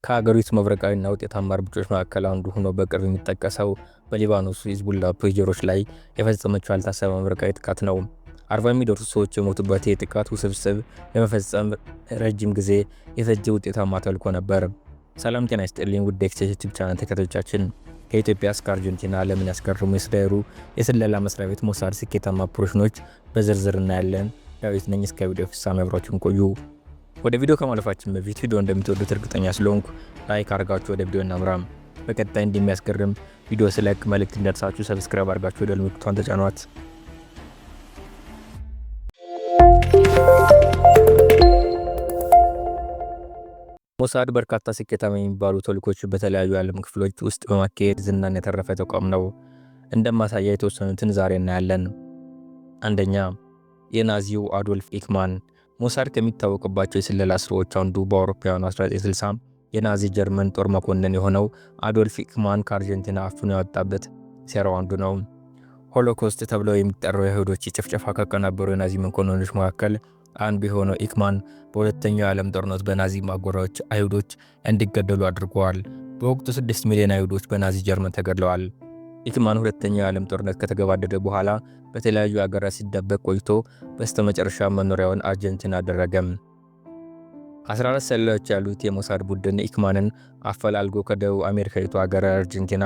ከሀገሪቱ መብረቃዊና ውጤታማ እርምጃዎች መካከል አንዱ ሆኖ በቅርብ የሚጠቀሰው በሊባኖሱ ሂዝቡላ ፔጀሮች ላይ የፈጸመችው ያልታሰበ መብረቃዊ ጥቃት ነው። 40 የሚደርሱ ሰዎች የሞቱበት ይህ ጥቃት ውስብስብ ለመፈጸም ረጅም ጊዜ የፈጀ ውጤታማ ተልዕኮ ነበር። ሰላም ጤና ይስጥልኝ ውድ የዩቲዩብ ቻናል ተከታታዮቻችን፣ ከኢትዮጵያ እስከ አርጀንቲና ዓለምን ያስገረሙ የእስራኤሉ የስለላ መስሪያ ቤት ሞሳድ ስኬታማ ኦፕሬሽኖች በዝርዝር እናያለን። ዳዊት ነኝ። እስከ ቪዲዮ ፍጻሜ አብራችሁን ቆዩ። ወደ ቪዲዮ ከማለፋችን በፊት ቪዲዮ እንደምትወዱት እርግጠኛ ስለሆንኩ ላይክ አድርጋችሁ ወደ ቪዲዮ እናምራም። በቀጣይ እንደሚያስገርም ቪዲዮ ስለቅ መልእክት እንዲደርሳችሁ ሰብስክራይብ አድርጋችሁ የደወል ምልክቱን ተጫኗት። ሞሳድ በርካታ ስኬታማ የሚባሉ ተልዕኮች በተለያዩ የዓለም ክፍሎች ውስጥ በማካሄድ ዝናን የተረፈ ተቋም ነው። እንደማሳያ የተወሰኑትን ዛሬ እናያለን። አንደኛ፣ የናዚው አዶልፍ ኤክማን። ሞሳድ ከሚታወቅባቸው የስለላ ስራዎች አንዱ በአውሮፓውያኑ 1960 የናዚ ጀርመን ጦር መኮንን የሆነው አዶልፍ ኤክማን ከአርጀንቲና አፍኖ ያወጣበት ሴራው አንዱ ነው። ሆሎኮስት ተብለው የሚጠራው የአይሁዶች ጭፍጨፋ ካቀናበሩ የናዚ መኮንኖች መካከል አንዱ የሆነው ኤክማን በሁለተኛው የዓለም ጦርነት በናዚ ማጎሪያዎች አይሁዶች እንዲገደሉ አድርገዋል። በወቅቱ 6 ሚሊዮን አይሁዶች በናዚ ጀርመን ተገድለዋል። ኤክማን ሁለተኛው የዓለም ጦርነት ከተገባደደ በኋላ በተለያዩ አገራት ሲደበቅ ቆይቶ በስተመጨረሻ መኖሪያውን አርጀንቲና አደረገም። 14 ሰላዮች ያሉት የሞሳድ ቡድን ኤክማንን አፈላልጎ ከደቡብ አሜሪካዊቱ ሀገር አርጀንቲና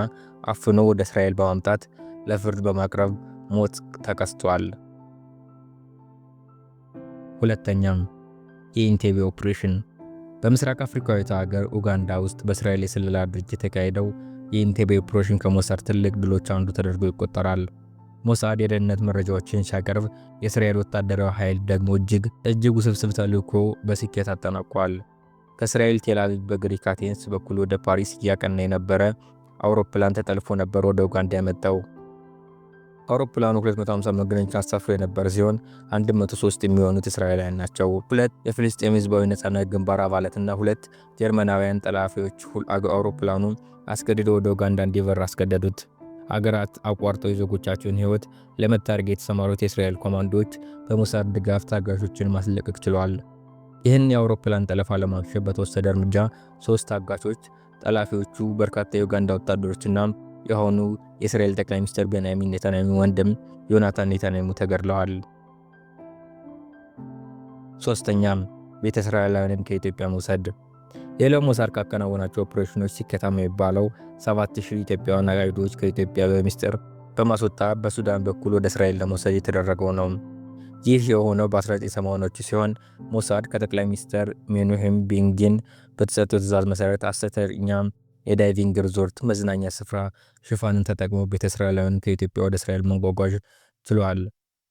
አፍኖ ወደ እስራኤል በማምጣት ለፍርድ በማቅረብ ሞት ተቀስቷል። ሁለተኛም፣ የኢንቴቤ ኦፕሬሽን። በምስራቅ አፍሪካዊቷ ሀገር ኡጋንዳ ውስጥ በእስራኤል የስለላ ድርጅት የተካሄደው የኢንቴቤ ኦፕሬሽን ከሞሳድ ትልቅ ድሎች አንዱ ተደርጎ ይቆጠራል። ሞሳድ የደህንነት መረጃዎችን ሲያቀርብ፣ የእስራኤል ወታደራዊ ኃይል ደግሞ እጅግ ውስብስብ ተልዕኮ በስኬት አጠናቋል። ከእስራኤል ቴል አቪቭ በግሪክ አቴንስ በኩል ወደ ፓሪስ እያቀና የነበረ አውሮፕላን ተጠልፎ ነበር ወደ ኡጋንዳ ያመጣው። አውሮፕላኑ 250 መንገደኞችን አሳፍሮ የነበረ ሲሆን 103 የሚሆኑት እስራኤላውያን ናቸው። 2 የፍልስጤም ህዝባዊ ነጻነት ግንባር አባላትና 2 ጀርመናውያን ጠላፊዎች አውሮፕላኑ አስገድደው ወደ ኡጋንዳ እንዲበር አስገደዱት። አገራት አቋርጠው የዜጎቻቸውን ህይወት ለመታደግ የተሰማሩት የእስራኤል ኮማንዶዎች በሞሳድ ድጋፍ ታጋቾችን ማስለቀቅ ችለዋል። ይህን የአውሮፕላን ጠለፋ ለማክሸፍ በተወሰደ እርምጃ 3 ታጋቾች፣ ጠላፊዎቹ በርካታ የኡጋንዳ ወታደሮችና የሆኑ የእስራኤል ጠቅላይ ሚኒስትር ቤንያሚን ኔታንያሁ ወንድም ዮናታን ኔታንያሁ ተገድለዋል። ሶስተኛም፣ ቤተ እስራኤላውያንን ከኢትዮጵያ መውሰድ። ሌላው ሞሳድ ካከናወናቸው ኦፕሬሽኖች ስኬታማ የሚባለው 7000 ኢትዮጵያውያን አይሁዶች ከኢትዮጵያ በሚስጥር በማስወጣት በሱዳን በኩል ወደ እስራኤል ለመውሰድ የተደረገው ነው። ይህ የሆነው በ1980ዎቹ ሲሆን ሞሳድ ከጠቅላይ ሚኒስትር ሜኑሄም ቤጊን በተሰጠው ትዕዛዝ መሰረት አስተኛ የዳይቪንግ ሪዞርት መዝናኛ ስፍራ ሽፋንን ተጠቅሞ ቤተ እስራኤላውያን ከኢትዮጵያ ወደ እስራኤል መጓጓዝ ችሏል።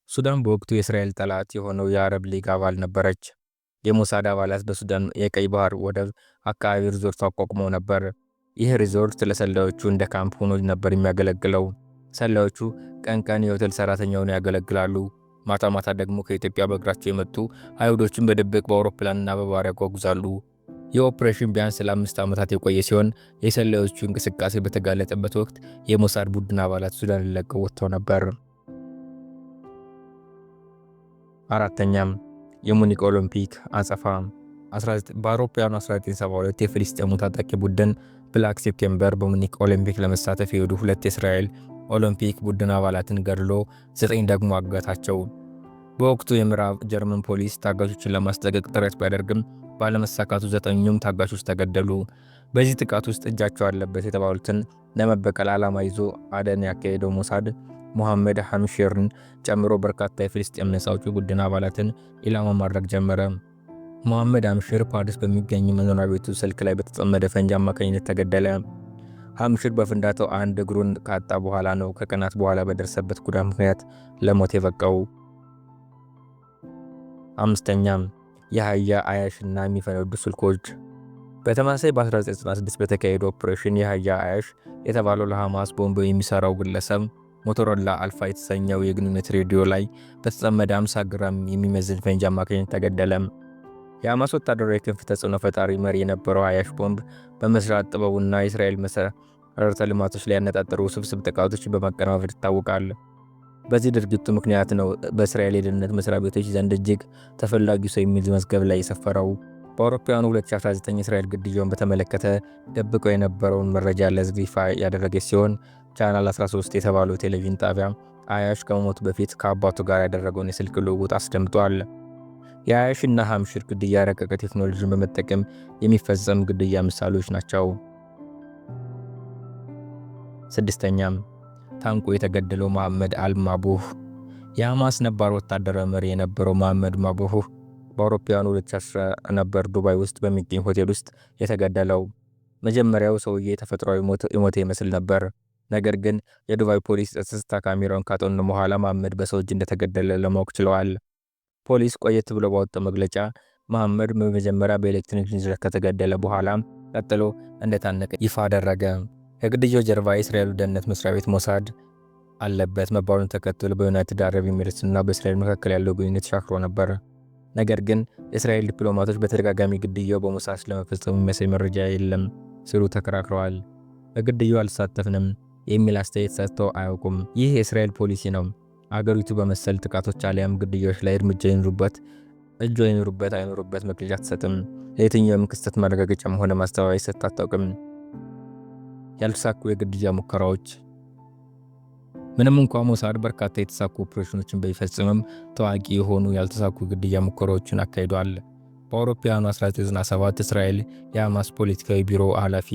ሱዳን በወቅቱ የእስራኤል ጠላት የሆነው የአረብ ሊግ አባል ነበረች። የሞሳድ አባላት በሱዳን የቀይ ባህር ወደብ አካባቢ ሪዞርት አቋቁመው ነበር። ይህ ሪዞርት ለሰላዮቹ እንደ ካምፕ ሆኖ ነበር የሚያገለግለው። ሰላዮቹ ቀን ቀን የሆቴል ሰራተኛ ሆነው ያገለግላሉ። ማታ ማታ ደግሞ ከኢትዮጵያ በእግራቸው የመጡ አይሁዶችን በድብቅ በአውሮፕላንና በባህር ያጓጉዛሉ። ይህ ኦፕሬሽን ቢያንስ ለ5 ዓመታት የቆየ ሲሆን የሰላዮቹ እንቅስቃሴ በተጋለጠበት ወቅት የሞሳድ ቡድን አባላት ሱዳን ለቀው ወጥተው ነበር። አራተኛም፣ የሙኒክ ኦሎምፒክ አጸፋ። በአውሮፓውያኑ 1972 የፍልስጤሙ ታጣቂ ቡድን ብላክ ሴፕቴምበር በሙኒክ ኦሎምፒክ ለመሳተፍ የሄዱ 2 የእስራኤል ኦሎምፒክ ቡድን አባላትን ገድሎ 9 ደግሞ አገታቸው። በወቅቱ የምዕራብ ጀርመን ፖሊስ ታጋቾችን ለማስለቀቅ ጥረት ቢያደርግም ባለመሳካቱ 9ኙም ታጋቾች ተገደሉ። በዚህ ጥቃት ውስጥ እጃቸው አለበት የተባሉትን ለመበቀል ዓላማ ይዞ አደን ያካሄደው ሞሳድ ሙሐመድ ሐምሺርን ጨምሮ በርካታ የፍልስጤም ነፃ አውጪ ቡድን አባላትን ኢላማ ማድረግ ጀመረ። ሙሐመድ ሐምሺር ፓሪስ በሚገኝ መኖሪያ ቤቱ ስልክ ላይ በተጠመደ ፈንጂ አማካኝነት ተገደለ። ሐምሺር በፍንዳታው አንድ እግሩን ካጣ በኋላ ነው ከቀናት በኋላ በደረሰበት ጉዳት ምክንያት ለሞት የበቃው። አምስተኛም፣ የሃያ አያሽና የሚፈነዱ ስልኮች። በተመሳሳይ በ1996 በተካሄደው ኦፕሬሽን የሃያ አያሽ የተባለው ለሐማስ ቦምብ የሚሰራው ግለሰብ ሞቶሮላ አልፋ የተሰኘው የግንኙነት ሬዲዮ ላይ በተጠመደ 50 ግራም የሚመዝን ፈንጂ አማካኝነት ተገደለ። የሐማስ ወታደራዊ ክንፍ ተጽዕኖ ፈጣሪ መሪ የነበረው አያሽ ቦምብ በመስራት ጥበቡና የእስራኤል መሰረተ ልማቶች ላይ ያነጣጠሩ ውስብስብ ጥቃቶችን በማቀነባበር ይታወቃል። በዚህ ድርጊቱ ምክንያት ነው በእስራኤል የደህንነት መስሪያ ቤቶች ዘንድ እጅግ ተፈላጊ ሰው የሚል መዝገብ ላይ የሰፈረው። በአውሮፓውያኑ 2019 እስራኤል ግድያውን በተመለከተ ደብቀው የነበረውን መረጃ ለሕዝብ ይፋ ያደረገች ሲሆን ቻናል 13 የተባለው ቴሌቪዥን ጣቢያ አያሽ ከመሞቱ በፊት ከአባቱ ጋር ያደረገውን የስልክ ልውውጥ አስደምጧል። የአያሽ እና ሐምሽር ግድያ ረቀቀ ቴክኖሎጂን በመጠቀም የሚፈጸም ግድያ ምሳሌዎች ናቸው። ስድስተኛም ታንቆ የተገደለው መሐመድ አል-ማቡህ። የሐማስ ነባር ወታደራዊ መሪ የነበረው መሐመድ ማቡህ በአውሮፓውያኑ 2010 ነበር ዱባይ ውስጥ በሚገኝ ሆቴል ውስጥ የተገደለው። መጀመሪያው ሰውዬ ተፈጥሯዊ ሞት ይመስል ነበር። ነገር ግን የዱባይ ፖሊስ የጸጥታ ካሜራውን ካጠኑ በኋላ መሐመድ በሰው እጅ እንደተገደለ ለማወቅ ችለዋል። ፖሊስ ቆየት ብሎ ባወጣው መግለጫ መሐመድ በመጀመሪያ በኤሌክትሪክ ንዝረት ከተገደለ በኋላ ቀጥሎ እንደታነቀ ይፋ አደረገ። ከግድያው ጀርባ የእስራኤሉ ደህንነት መስሪያ ቤት ሞሳድ አለበት መባሉን ተከትሎ በዩናይትድ አረብ ኤሚሬትስ እና በእስራኤል መካከል ያለው ግንኙነት ሻክሮ ነበር። ነገር ግን የእስራኤል ዲፕሎማቶች በተደጋጋሚ ግድያው በሞሳድ ስለመፈጸሙ የሚያሳይ መረጃ የለም ሲሉ ተከራክረዋል። በግድያው አልተሳተፍንም የሚል አስተያየት ሰጥተው አያውቁም። ይህ የእስራኤል ፖሊሲ ነው። አገሪቱ በመሰል ጥቃቶች አሊያም ግድያዎች ላይ እርምጃ ይኑሩበት አይኑሩበት መግለጫ አትሰጥም። ለየትኛውም ክስተት ማረጋገጫም ሆነ ማስተባበያ ሰጥታ አታውቅም። ያልተሳኩ የግድያ ሙከራዎች። ምንም እንኳን ሞሳድ በርካታ የተሳኩ ኦፕሬሽኖችን ቢፈጽምም ታዋቂ የሆኑ ያልተሳኩ ግድያ ሙከራዎችን አካሂዷል። በአውሮፓውያኑ 1997 እስራኤል የሐማስ ፖለቲካዊ ቢሮ ኃላፊ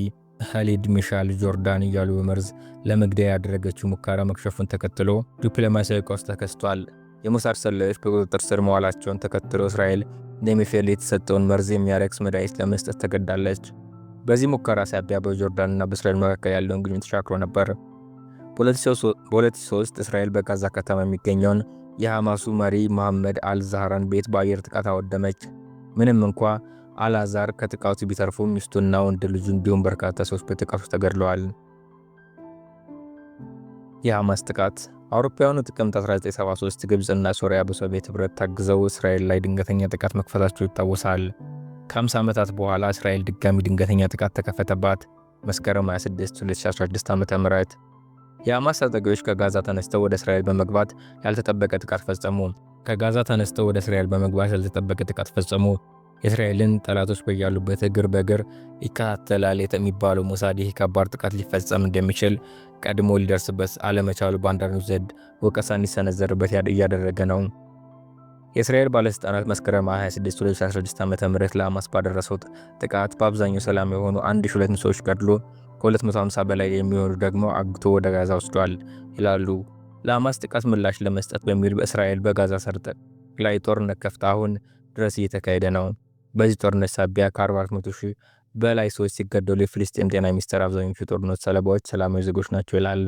ኻሊድ ሚሻል ጆርዳን እያሉ በመርዝ ለመግደል ያደረገችው ሙከራ መክሸፉን ተከትሎ ዲፕሎማሲያዊ ቀውስ ተከስቷል። የሞሳድ ሰላዮች በቁጥጥር ስር መዋላቸውን ተከትሎ እስራኤል ለሚፌል የተሰጠውን መርዝ የሚያረክስ መድኃኒት ለመስጠት ተገዳለች። በዚህ ሙከራ ሳቢያ በጆርዳንና በእስራኤል መካከል ያለውን ግንኙነት ተሻክሮ ነበር። በ2003 እስራኤል በጋዛ ከተማ የሚገኘውን የሐማሱ መሪ መሐመድ አል-ዛህራን ቤት በአየር ጥቃት አወደመች። ምንም እንኳ አልዛር ከጥቃቱ ቢተርፉም ሚስቱና ወንድ ልጁ እንዲሁም በርካታ ሰዎች በጥቃቱ ተገድለዋል። የሐማስ ጥቃት አውሮፓውያኑ ጥቅምት 1973 ግብፅና ሶሪያ በሶቪየት ኅብረት ታግዘው እስራኤል ላይ ድንገተኛ ጥቃት መክፈታቸው ይታወሳል። ከ50 ዓመታት በኋላ እስራኤል ድጋሚ ድንገተኛ ጥቃት ተከፈተባት። መስከረም 26 2016 ዓ.ም የሐማስ ታጣቂዎች ከጋዛ ተነስተው ወደ እስራኤል በመግባት ያልተጠበቀ ጥቃት ፈጸሙ። የእስራኤልን ጠላቶች በያሉበት እግር በእግር ይከታተላል የሚባለው ሞሳድ ይህ ከባድ ጥቃት ሊፈጸም እንደሚችል ቀድሞ ሊደርስበት አለመቻሉ በአንዳንዶች ዘንድ ወቀሳ እንዲሰነዘርበት እያደረገ ነው። የእስራኤል ባለሥልጣናት መስከረም 26 2016 ዓ.ም ለሐማስ ባደረሰው ጥቃት በአብዛኛው ሰላም የሆኑ 1200 ሰዎች ገድሎ ከ250 በላይ የሚሆኑ ደግሞ አግቶ ወደ ጋዛ ወስዷል ይላሉ። ለሐማስ ጥቃት ምላሽ ለመስጠት በሚል በእስራኤል በጋዛ ሰርጥ ላይ ጦርነት ከፍታ አሁን ድረስ እየተካሄደ ነው። በዚህ ጦርነት ሳቢያ ከ400,000 በላይ ሰዎች ሲገደሉ የፍልስጤም ጤና ሚኒስቴር አብዛኞቹ ጦርነት ሰለባዎች ሰላማዊ ዜጎች ናቸው ይላል።